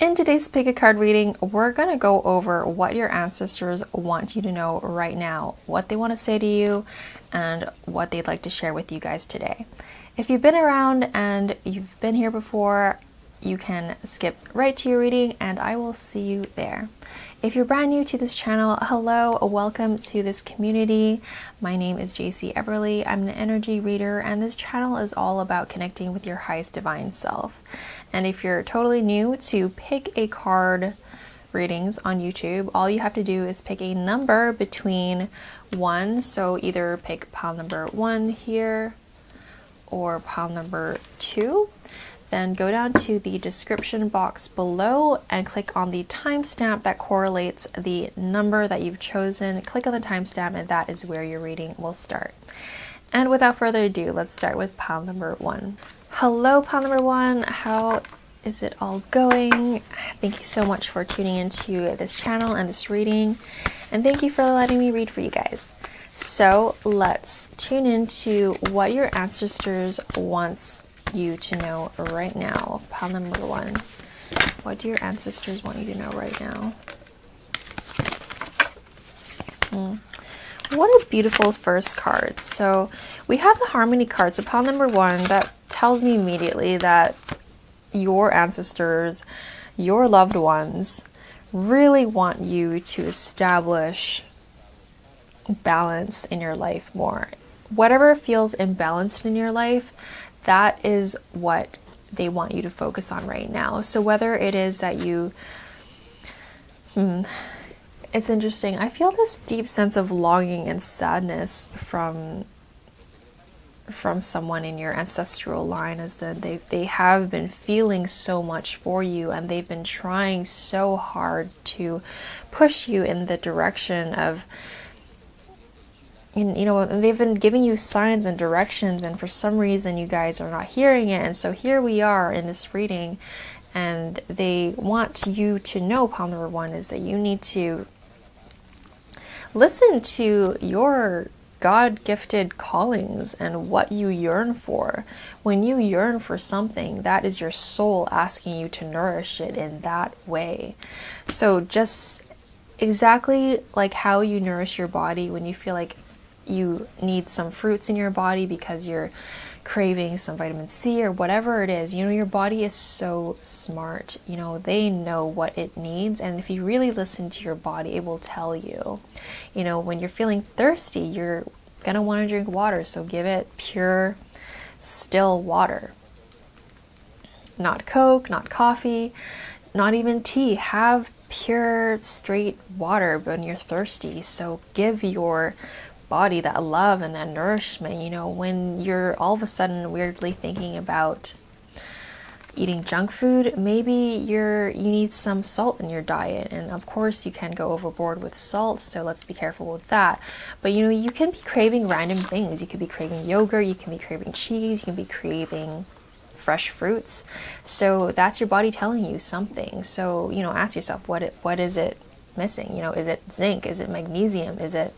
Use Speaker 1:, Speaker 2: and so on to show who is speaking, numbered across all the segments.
Speaker 1: In today's Pick a Card reading, we're going to go over what your ancestors want you to know right now, what they want to say to you, and what they'd like to share with you guys today. If you've been around and you've been here before, you can skip right to your reading and I will see you there. If you're brand new to this channel, hello, welcome to this community. My name is Jacey. I'm an energy reader and this channel is all about connecting with your highest divine self. And if you're totally new to Pick a Card readings on YouTube, all you have to do is pick a number between 1, so either pick pile number 1 here or pile number 2. Then go down to the description box below and click on the timestamp that correlates the number that you've chosen. Click on the timestamp and that is where your reading will start. And without further ado, let's start with pile number 1. Hello, pile number 1. How is it all going? Thank you so much for tuning into this channel and this reading. And thank you for letting me read for you guys. So let's tune into what your ancestors wants you to know right now. Pile number 1. What do your ancestors want you to know right now? What a beautiful first card. So we have the Harmony card. So pile number 1, that tells me immediately that your ancestors, your loved ones, really want you to establish balance in your life more. Whatever feels imbalanced in your life, that is what they want you to focus on right now. So whether it is that you, it's interesting. I feel this deep sense of longing and sadness from someone in your ancestral line, as that they have been feeling so much for you and they've been trying so hard to push you in the direction of, you know, they've been giving you signs and directions, and for some reason you guys are not hearing it. And so here we are in this reading, and they want you to know, pile number 1, is that you need to listen to your God-gifted callings and what you yearn for. When you yearn for something, that is your soul asking you to nourish it in that way. So just exactly like how you nourish your body when you feel like you need some fruits in your body because you're craving some vitamin C or whatever it is, you know, your body is so smart. You know, they know what it needs, and if you really listen to your body, it will tell you. You know, when you're feeling thirsty, you're gonna want to drink water, so give it pure, still water. Not Coke, not coffee, not even tea. Have pure, straight water when you're thirsty. So give your body that love and that nourishment. You know, when you're all of a sudden weirdly thinking about eating junk food, maybe you need some salt in your diet, and of course you can go overboard with salt, so let's be careful with that. But you know, you can be craving random things. You could be craving yogurt, you can be craving cheese, you can be craving fresh fruits. So that's your body telling you something. So, you know, ask yourself, what is it missing? You know, is it zinc? Is it magnesium? Is it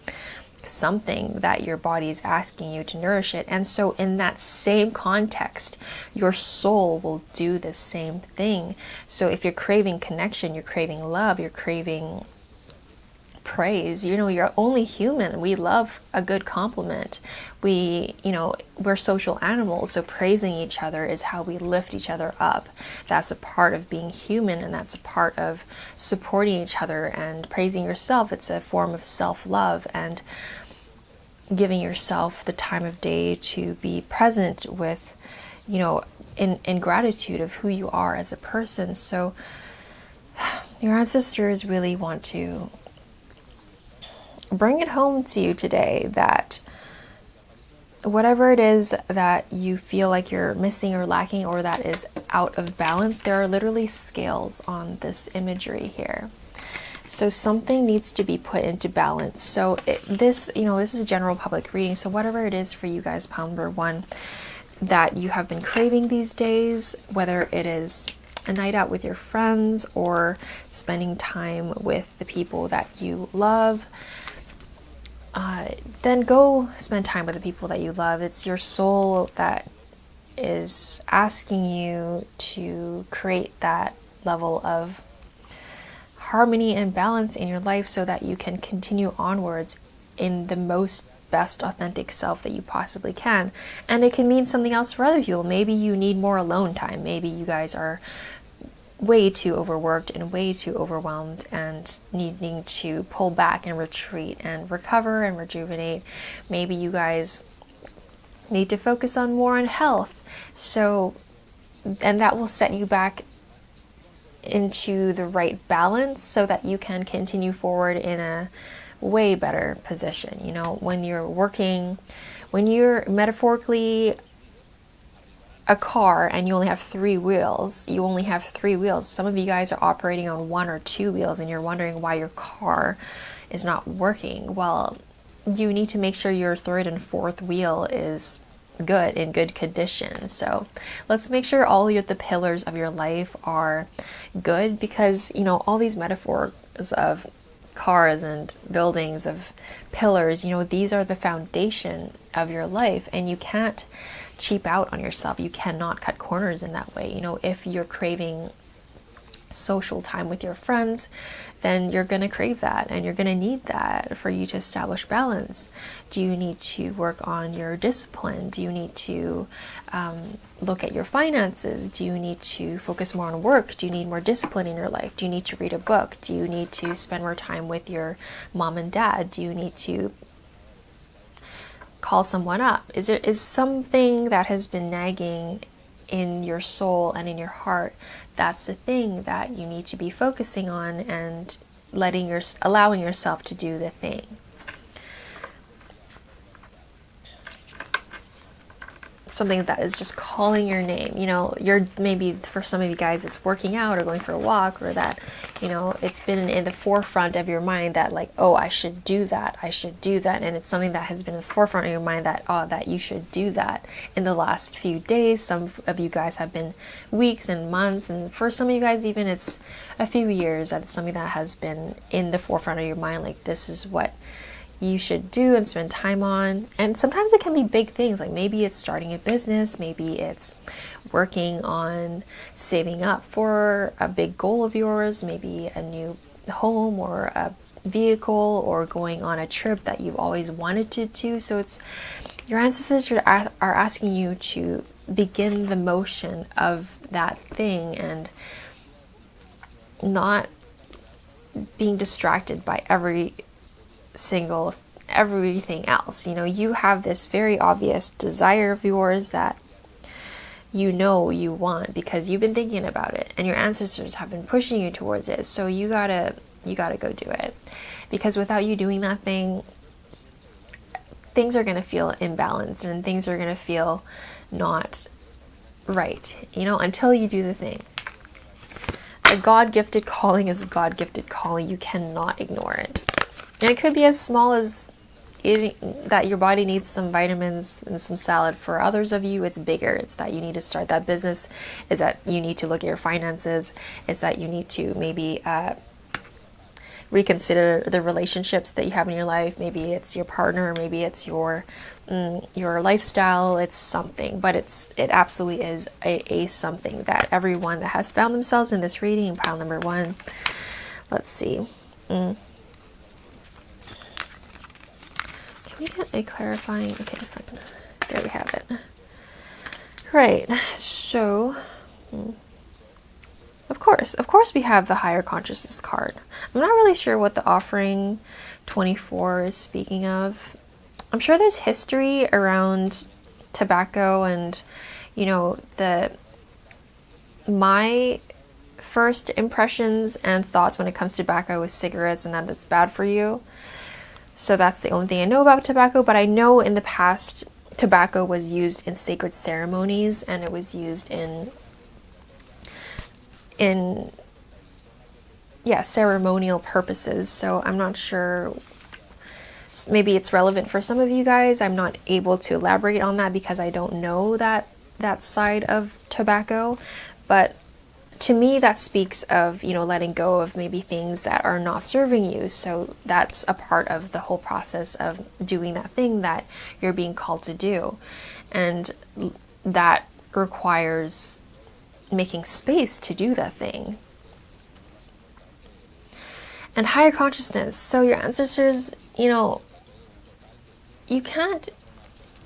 Speaker 1: something that your body is asking you to nourish it? And so in that same context, your soul will do the same thing. So if you're craving connection, you're craving love, you're craving praise, you know, you're only human. We love a good compliment. We, you know, we're social animals, so praising each other is how we lift each other up. That's a part of being human, and that's a part of supporting each other. And praising yourself, it's a form of self-love and giving yourself the time of day to be present with, you know, in gratitude of who you are as a person. So your ancestors really want to bring it home to you today that whatever it is that you feel like you're missing or lacking, or that is out of balance, there are literally scales on this imagery here. So something needs to be put into balance. So this is a general public reading. So whatever it is for you guys, pile number 1, that you have been craving these days, whether it is a night out with your friends or spending time with the people that you love, then go spend time with the people that you love. It's your soul that is asking you to create that level of harmony and balance in your life so that you can continue onwards in the most best authentic self that you possibly can. And it can mean something else for other people. Maybe you need more alone time. Maybe you guys are way too overworked and way too overwhelmed and needing to pull back and retreat and recover and rejuvenate. Maybe you guys need to focus on more on health. So, and that will set you back into the right balance so that you can continue forward in a way better position. You know, when you're working, when you're metaphorically a car and you only have 3 wheels, you only have 3 wheels. Some of you guys are operating on 1 or 2 wheels and you're wondering why your car is not working. Well, you need to make sure your 3rd and 4th wheel is good, in good condition. So let's make sure all the pillars of your life are good, because, you know, all these metaphors of cars and buildings, of pillars, you know, these are the foundation of your life, and you can't cheap out on yourself. You cannot cut corners in that way. You know, if you're craving social time with your friends, then you're going to crave that and you're going to need that for you to establish balance. Do you need to work on your discipline? Do you need to look at your finances? Do you need to focus more on work? Do you need more discipline in your life? Do you need to read a book? Do you need to spend more time with your mom and dad? Do you need to call someone up? Is something that has been nagging in your soul and in your heart? That's the thing that you need to be focusing on and allowing yourself to do the thing. Something that is just calling your name. You know, maybe for some of you guys it's working out or going for a walk, or that, you know, it's been in the forefront of your mind that, like, oh, I should do that, and it's something that has been in the forefront of your mind that, oh, that you should do that in the last few days. Some of you guys have been weeks and months, and for some of you guys even it's a few years that it's something that has been in the forefront of your mind, like this is what you should do and spend time on. And sometimes it can be big things, like maybe it's starting a business, maybe it's working on saving up for a big goal of yours, maybe a new home or a vehicle, or going on a trip that you've always wanted to do. So it's your ancestors are asking you to begin the motion of that thing and not being distracted by everything else. You know, you have this very obvious desire of yours that you know you want because you've been thinking about it and your ancestors have been pushing you towards it. So you gotta go do it, because without you doing that thing, things are gonna feel imbalanced and things are gonna feel not right, you know, until you do the thing. A God-gifted calling is a God-gifted calling. You cannot ignore it. And it could be as small as that your body needs some vitamins and some salad. For others of you, it's bigger. It's that you need to start that business. It's that you need to look at your finances. It's that you need to maybe reconsider the relationships that you have in your life. Maybe it's your partner. Maybe it's your lifestyle. It's something, but it absolutely is a something that everyone that has found themselves in this reading, pile number 1. Let's see. Can we get a clarifying? Okay, there we have it. Right. So, of course we have the higher consciousness card. I'm not really sure what the offering 24 is speaking of. I'm sure there's history around tobacco, and, you know, my first impressions and thoughts when it comes to tobacco is cigarettes and that it's bad for you. So that's the only thing I know about tobacco, but I know in the past tobacco was used in sacred ceremonies, and it was used in ceremonial purposes. So I'm not sure, maybe it's relevant for some of you guys. I'm not able to elaborate on that because I don't know that side of tobacco, but to me, that speaks of, you know, letting go of maybe things that are not serving you. So that's a part of the whole process of doing that thing that you're being called to do. And that requires making space to do that thing. And higher consciousness. So your ancestors, you know, you can't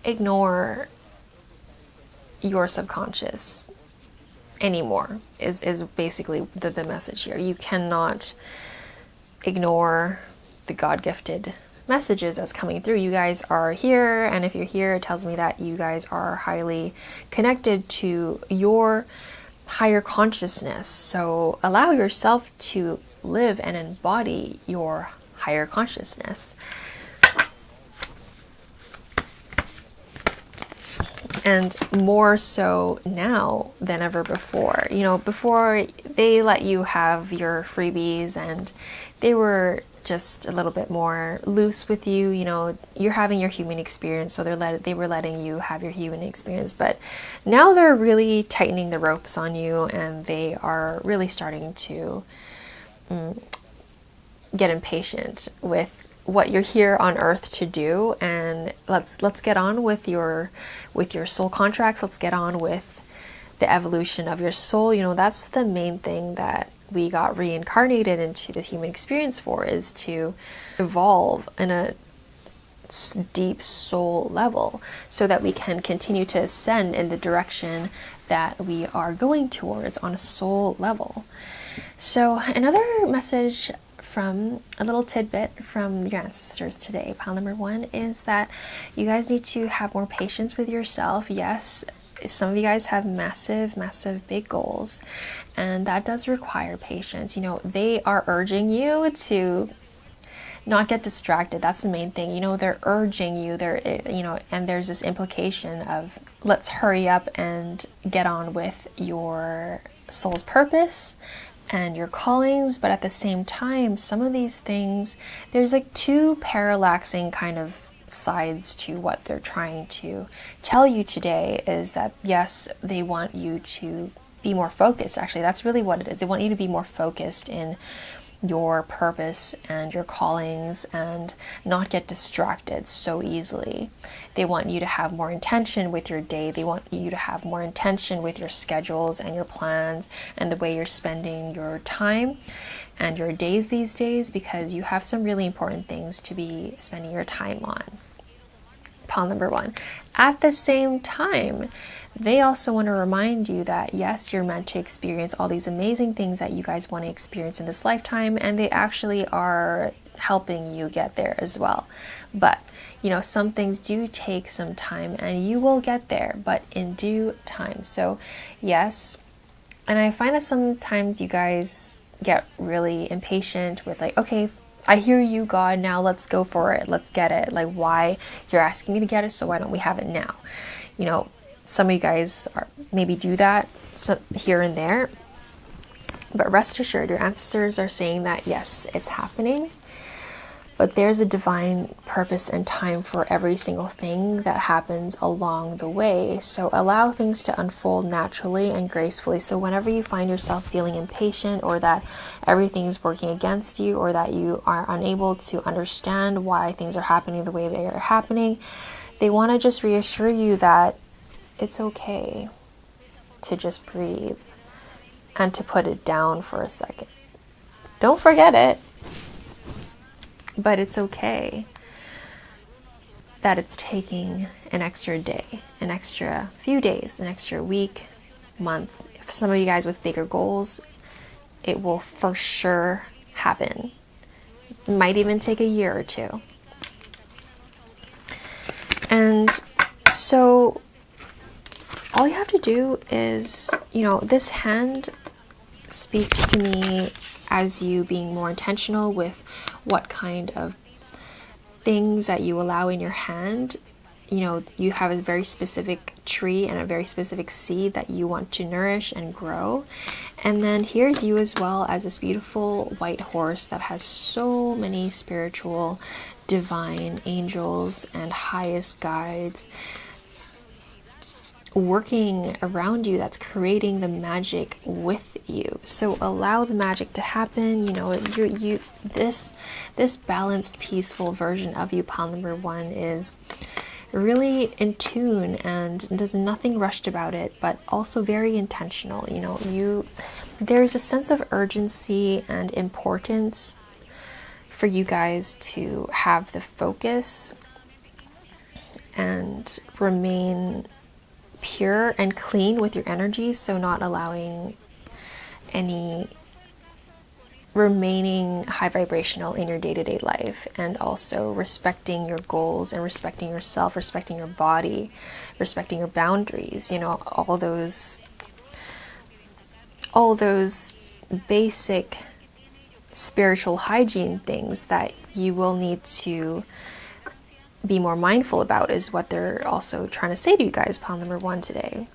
Speaker 1: ignore your subconscious anymore is basically the message here. You cannot ignore the God-gifted messages that's coming through. You guys are here, and if you're here, it tells me that you guys are highly connected to your higher consciousness. So allow yourself to live and embody your higher consciousness. And more so now than ever before. You know, before they let you have your freebies and they were just a little bit more loose with you. You know, you're having your human experience, so they were letting you have your human experience. But now they're really tightening the ropes on you, and they are really starting to get impatient with what you're here on earth to do. And let's get on with your soul contracts. Let's get on with the evolution of your soul. You know, that's the main thing that we got reincarnated into the human experience for, is to evolve in a deep soul level so that we can continue to ascend in the direction that we are going towards on a soul level. So another message from a little tidbit from your ancestors today, pile number 1, is that you guys need to have more patience with yourself. Yes, some of you guys have massive big goals, and that does require patience. You know, they are urging you to not get distracted. That's the main thing. You know, they're urging you, you know, and there's this implication of let's hurry up and get on with your soul's purpose and your callings. But at the same time, some of these things, there's like two parallaxing kind of sides to what they're trying to tell you today. Is that yes, they want you to be more focused. Actually, that's really what it is. They want you to be more focused in your purpose and your callings and not get distracted so easily. They want you to have more intention with your day. They want you to have more intention with your schedules and your plans and the way you're spending your time and your days these days, because you have some really important things to be spending your time on. Pile number 1. At the same time, they also want to remind you that yes, you're meant to experience all these amazing things that you guys want to experience in this lifetime, and they actually are helping you get there as well. But you know, some things do take some time, and you will get there, but in due time. So yes, and I find that sometimes you guys get really impatient with like, okay, I hear you, God, now let's go for it, let's get it. Like, why? You're asking me to get it, so why don't we have it now? You know, some of you guys maybe do that here and there, but rest assured, your ancestors are saying that yes, it's happening, but there's a divine purpose and time for every single thing that happens along the way. So allow things to unfold naturally and gracefully. So whenever you find yourself feeling impatient, or that everything's working against you, or that you are unable to understand why things are happening the way they are happening, they want to just reassure you that it's okay to just breathe and to put it down for a second. Don't forget it, but it's okay that it's taking an extra day, an extra few days, an extra week, month. For some of you guys with bigger goals, it will for sure happen. It might even take a year or two. And so all you have to do is, you know, this hand speaks to me as you being more intentional with what kind of things that you allow in your hand. You know, you have a very specific tree and a very specific seed that you want to nourish and grow. And then here's you as well, as this beautiful white horse that has so many spiritual, divine angels and highest guides working around you, that's creating the magic with you. So allow the magic to happen. You know, this balanced, peaceful version of you, pile number 1, is really in tune and there's nothing rushed about it, but also very intentional. You know, there's a sense of urgency and importance for you guys to have the focus and remain pure and clean with your energy, so not allowing any remaining high vibrational in your day-to-day life, and also respecting your goals and respecting yourself, respecting your body, respecting your boundaries, you know, all those basic spiritual hygiene things that you will need to be more mindful about is what they're also trying to say to you guys, pile number 1 today.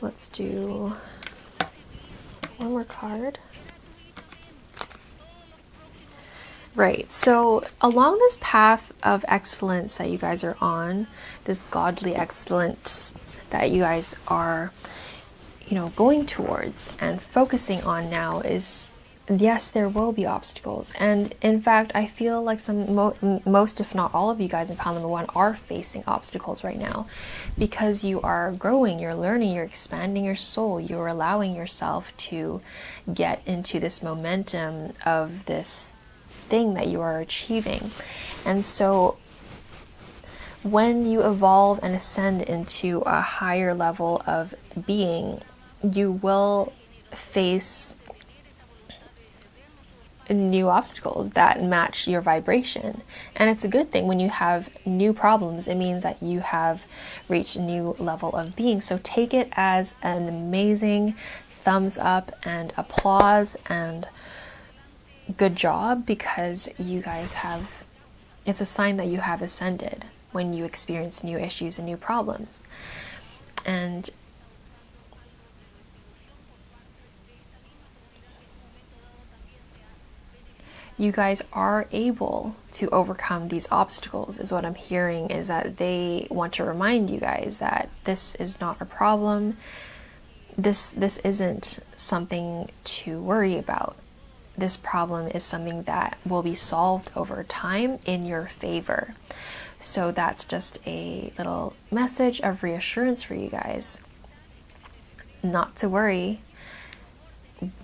Speaker 1: Let's do one more card. Right, so along this path of excellence that you guys are on, this godly excellence that you guys are, you know, going towards and focusing on now is, yes, there will be obstacles. And in fact, I feel like most, if not all of you guys in pile number 1 are facing obstacles right now, because you are growing, you're learning, you're expanding your soul, you're allowing yourself to get into this momentum of this thing that you are achieving. And so when you evolve and ascend into a higher level of being, you will face new obstacles that match your vibration. And it's a good thing when you have new problems. It means that you have reached a new level of being. So take it as an amazing thumbs up and applause and good job, because you guys have, it's a sign that you have ascended when you experience new issues and new problems. And you guys are able to overcome these obstacles, is what I'm hearing, is that they want to remind you guys that this is not a problem. This isn't something to worry about. This problem is something that will be solved over time in your favor. So that's just a little message of reassurance for you guys. Not to worry.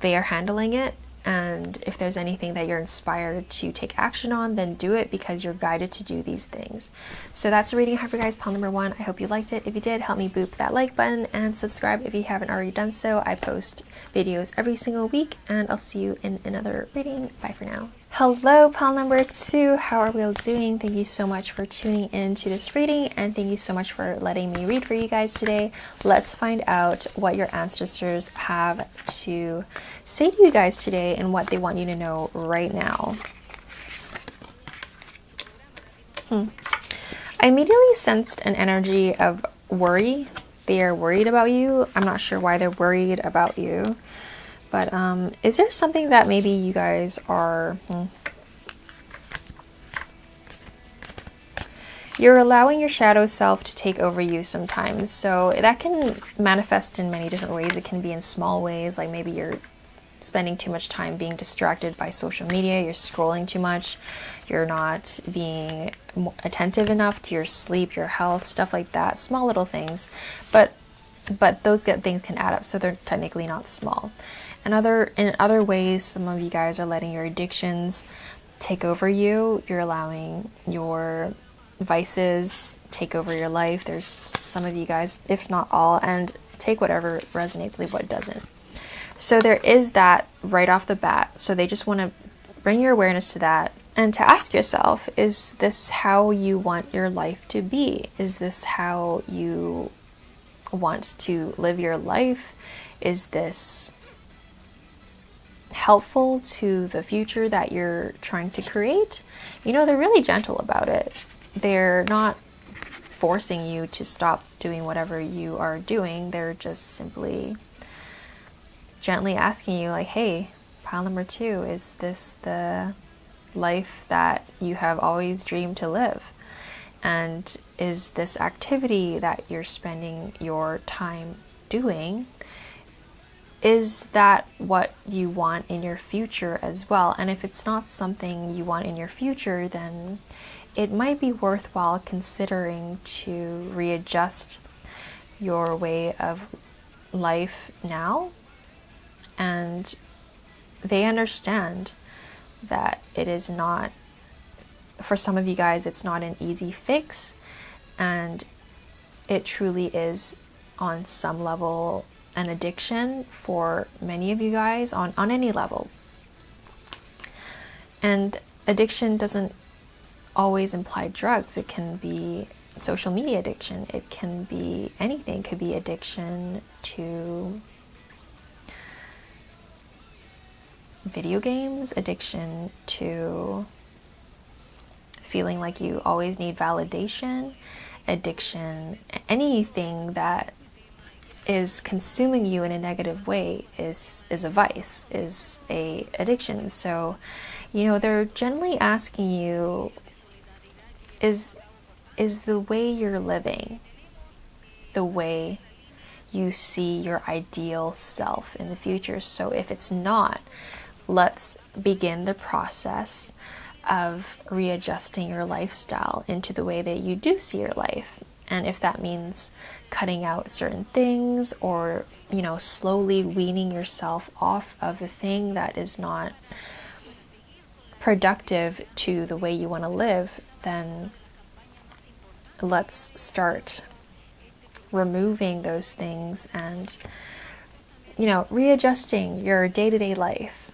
Speaker 1: They are handling it. And if there's anything that you're inspired to take action on, then do it, because you're guided to do these things. So that's a reading I have for you guys, pile number 1. I hope you liked it. If you did, help me boop that like button and subscribe if you haven't already done so. I post videos every single week, and I'll see you in another reading. Bye for now. Hello, pile number 2. How are we all doing? Thank you so much for tuning in to this reading, and thank you so much for letting me read for you guys today. Let's find out what your ancestors have to say to you guys today and what they want you to know right now. I immediately sensed an energy of worry. They are worried about you. I'm not sure why they're worried about you. But is there something that maybe you guys are... You're allowing your shadow self to take over you sometimes. So that can manifest in many different ways. It can be in small ways, like maybe you're spending too much time being distracted by social media, you're scrolling too much, you're not being attentive enough to your sleep, your health, stuff like that. Small little things. But those things can add up, so they're technically not small. In other ways, some of you guys are letting your addictions take over you. You're allowing your vices take over your life. There's some of you guys, if not all, and take whatever resonates, leave what doesn't. So there is that right off the bat. So they just want to bring your awareness to that, and to ask yourself, is this how you want your life to be? Is this how you want to live your life? Is this helpful to the future that you're trying to create? You know, they're really gentle about it. They're not forcing you to stop doing whatever you are doing. They're just simply gently asking you, like, hey, pile number 2, is this the life that you have always dreamed to live? And is this activity that you're spending your time doing, is that what you want in your future as well? And if it's not something you want in your future, then it might be worthwhile considering to readjust your way of life now. And they understand. that it is not, for some of you guys, it's not an easy fix, and it truly is on some level an addiction for many of you guys on any level. And addiction doesn't always imply drugs. It can be social media addiction. It can be anything. It could be addiction to video games, addiction to feeling like you always need validation, addiction, anything that is consuming you in a negative way is a vice, is a addiction. So, you know, they're generally asking you, is the way you're living the way you see your ideal self in the future? So if it's not, let's begin the process of readjusting your lifestyle into the way that you do see your life. And if that means cutting out certain things, or, you know, slowly weaning yourself off of the thing that is not productive to the way you want to live, then let's start removing those things and, you know, readjusting your day-to-day life.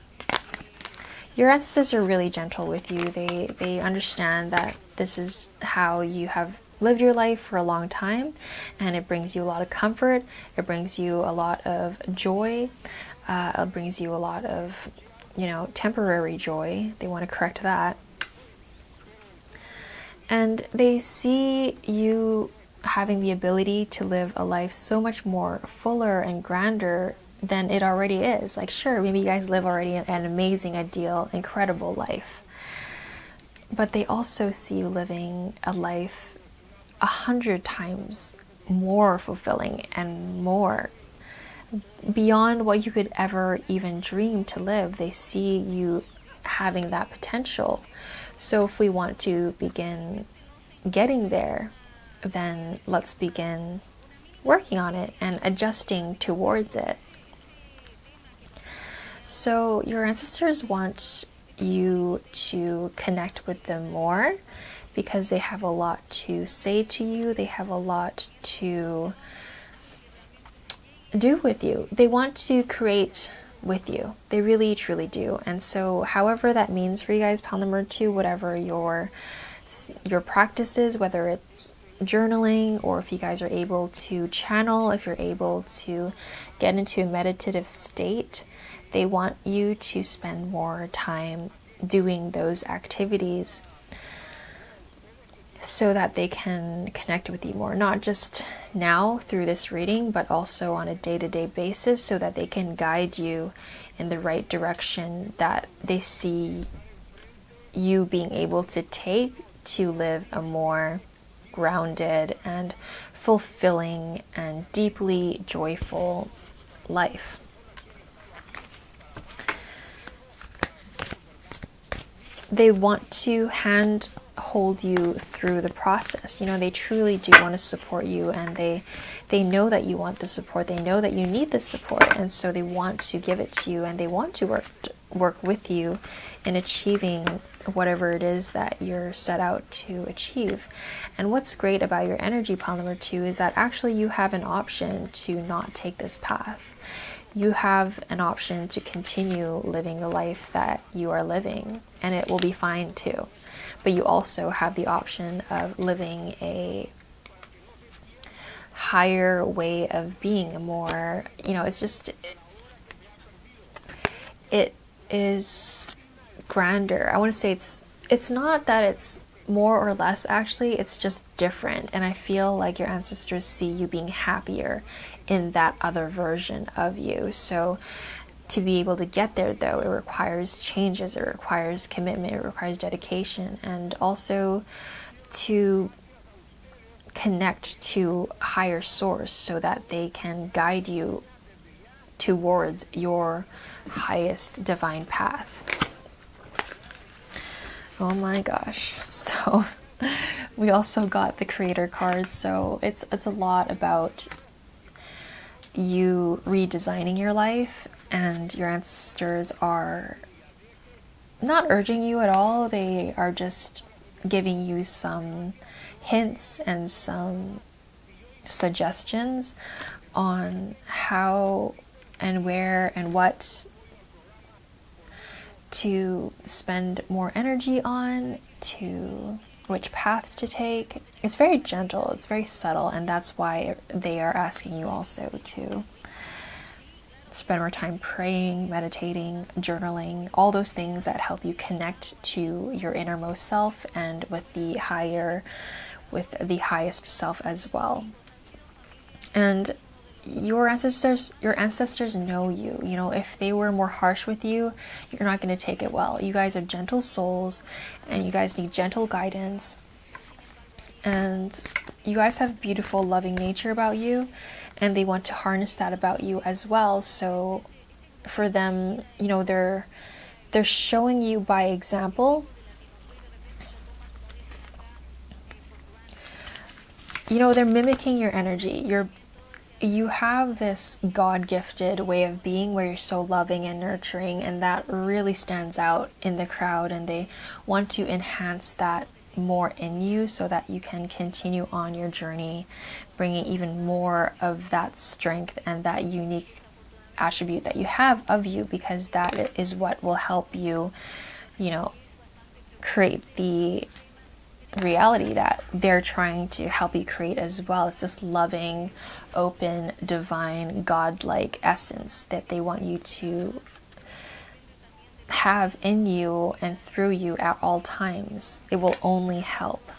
Speaker 1: Your ancestors are really gentle with you. They understand that this is how you have lived your life for a long time, and it brings you a lot of comfort. It brings you a lot of joy. It brings you a lot of, you know, temporary joy. They want to correct that. And they see you having the ability to live a life so much more fuller and grander than it already is. Like, sure, maybe you guys live already an amazing, ideal, incredible life, but they also see you living a life 100 times more fulfilling and more beyond what you could ever even dream to live. They see you having that potential. So if we want to begin getting there, then let's begin working on it and adjusting towards it. So your ancestors want you to connect with them more because they have a lot to say to you. They have a lot to do with you. They want to create with you. They really, truly do. And so however that means for you guys, pile number 2, whatever your practice is, whether it's journaling, or if you guys are able to channel, if you're able to get into a meditative state, they want you to spend more time doing those activities so that they can connect with you more, not just now through this reading, but also on a day-to-day basis, so that they can guide you in the right direction that they see you being able to take to live a more grounded and fulfilling and deeply joyful life. They want to hold you through the process. You know, they truly do want to support you, and they know that you want the support. They know that you need the support, and so they want to give it to you, and they want to work with you in achieving whatever it is that you're set out to achieve. And what's great about your energy, pile number 2, is that actually you have an option to not take this path. You have an option to continue living the life that you are living, and it will be fine too. But you also have the option of living a higher way of being, a more, you know, it's just, it is grander. I want to say it's not that it's more or less, actually, it's just different. And I feel like your ancestors see you being happier in that other version of you. So to be able to get there, though, it requires changes, it requires commitment, it requires dedication, and also to connect to a higher source so that they can guide you towards your highest divine path. Oh my gosh. So we also got the Creator card, so it's a lot about you redesigning your life, and your ancestors are not urging you at all. They are just giving you some hints and some suggestions on how and where and what to spend more energy on, to which path to take. It's very gentle, it's very subtle, and that's why they are asking you also to spend more time praying, meditating, journaling, all those things that help you connect to your innermost self and with the highest self as well. And your ancestors know you. You know, if they were more harsh with you, you're not going to take it well. You guys are gentle souls, and you guys need gentle guidance, and you guys have beautiful, loving nature about you, and they want to harness that about you as well. So for them, you know, they're showing you by example. You know, they're mimicking your energy. You have this God-gifted way of being where you're so loving and nurturing, and that really stands out in the crowd, and they want to enhance that more in you so that you can continue on your journey, bringing even more of that strength and that unique attribute that you have of you, because that is what will help you, you know, create the reality that they're trying to help you create as well. It's this loving, open, divine, godlike essence that they want you to have in you and through you at all times. It will only help.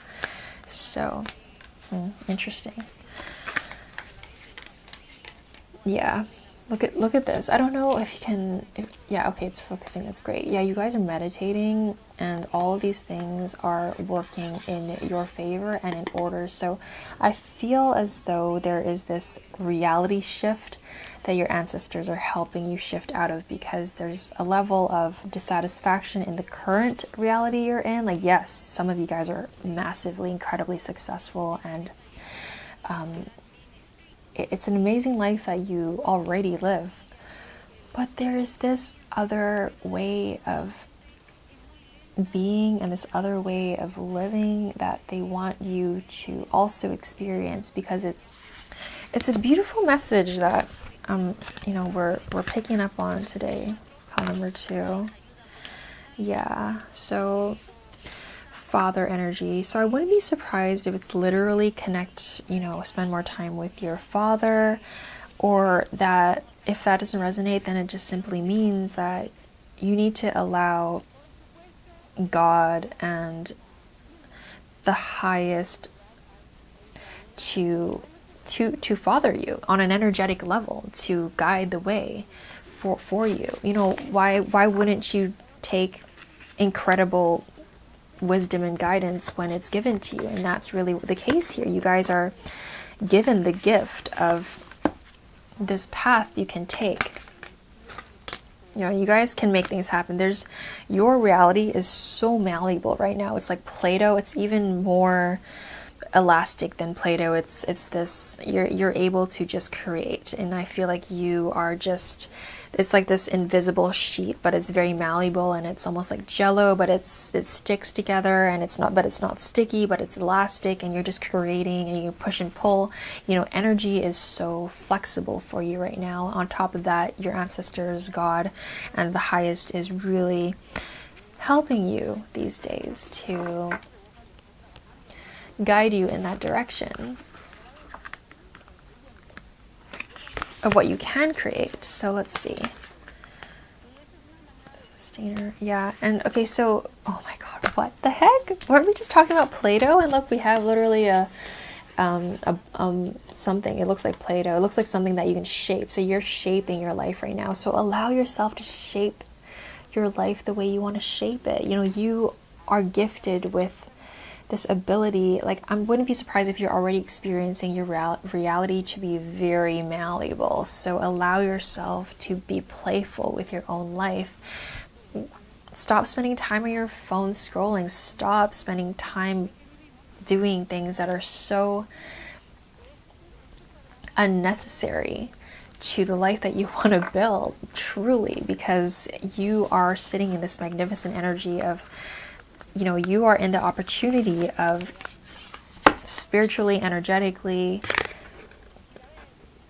Speaker 1: So, interesting. Yeah. Look at this. I don't know if you can, yeah, okay, it's focusing, that's great. Yeah, you guys are meditating, and all of these things are working in your favor and in order. So I feel as though there is this reality shift that your ancestors are helping you shift out of, because there's a level of dissatisfaction in the current reality you're in. Like, yes, some of you guys are massively, incredibly successful, and it's an amazing life that you already live, but there's this other way of being and this other way of living that they want you to also experience, because it's a beautiful message that you know, we're picking up on today. Pile number 2. Yeah, so Father energy. So I wouldn't be surprised if it's literally spend more time with your father, or that if that doesn't resonate, then it just simply means that you need to allow God and the highest to father you on an energetic level, to guide the way for you. You know, why wouldn't you take incredible wisdom and guidance when it's given to you? And that's really the case here. You guys are given the gift of this path you can take. You know, you guys can make things happen. Your reality is so malleable right now. It's like Play-Doh. It's even more elastic than Play-Doh. It's this, you're able to just create, and I feel like you are just, it's like this invisible sheet, but it's very malleable, and it's almost like Jello, but it sticks together, and it's not sticky, but it's elastic, and you're just creating, and you push and pull. You know, energy is so flexible for you right now. On top of that, your ancestors, God, and the highest is really helping you these days to guide you in that direction of what you can create. So let's see. The sustainer. Yeah. And okay, so, oh my God, what the heck? Weren't we just talking about Play-Doh? And look, we have literally something. It looks like Play-Doh. It looks like something that you can shape. So you're shaping your life right now. So allow yourself to shape your life the way you want to shape it. You know, you are gifted with this ability. Like, I wouldn't be surprised if you're already experiencing your reality to be very malleable. So allow yourself to be playful with your own life. Stop spending time on your phone scrolling. Stop spending time doing things that are so unnecessary to the life that you want to build, truly, because you are sitting in this magnificent energy of, you know, you are in the opportunity of spiritually, energetically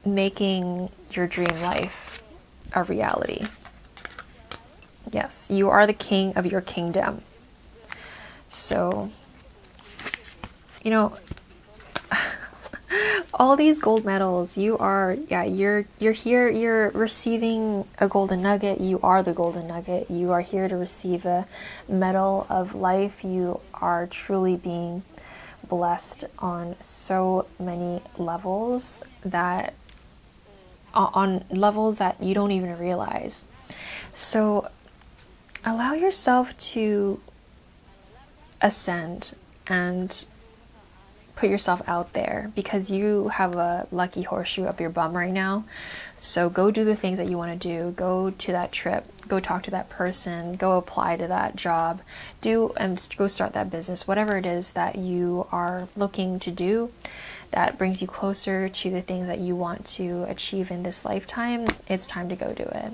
Speaker 1: making your dream life a reality. Yes, you are the king of your kingdom. So, you know, all these gold medals, you are, yeah, you're here, you're receiving a golden nugget. You are the golden nugget. You are here to receive a medal of life. You are truly being blessed on so many levels, that on levels that you don't even realize. So allow yourself to ascend and put yourself out there, because you have a lucky horseshoe up your bum right now. So go do the things that you want to do. Go to that trip, go talk to that person, go apply to that job, go start that business, whatever it is that you are looking to do that brings you closer to the things that you want to achieve in this lifetime. It's time to go do it.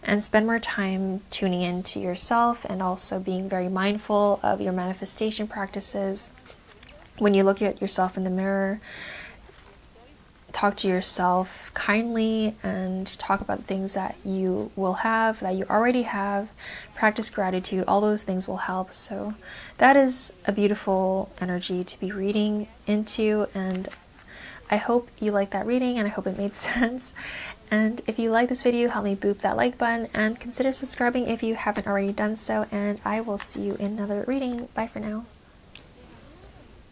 Speaker 1: And spend more time tuning into yourself, and also being very mindful of your manifestation practices. When you look at yourself in the mirror, talk to yourself kindly and talk about things that you will have, that you already have. Practice gratitude. All those things will help. So that is a beautiful energy to be reading into, and I hope you like that reading, and I hope it made sense. And if you like this video, help me boop that like button, and consider subscribing if you haven't already done so, and I will see you in another reading. Bye for now.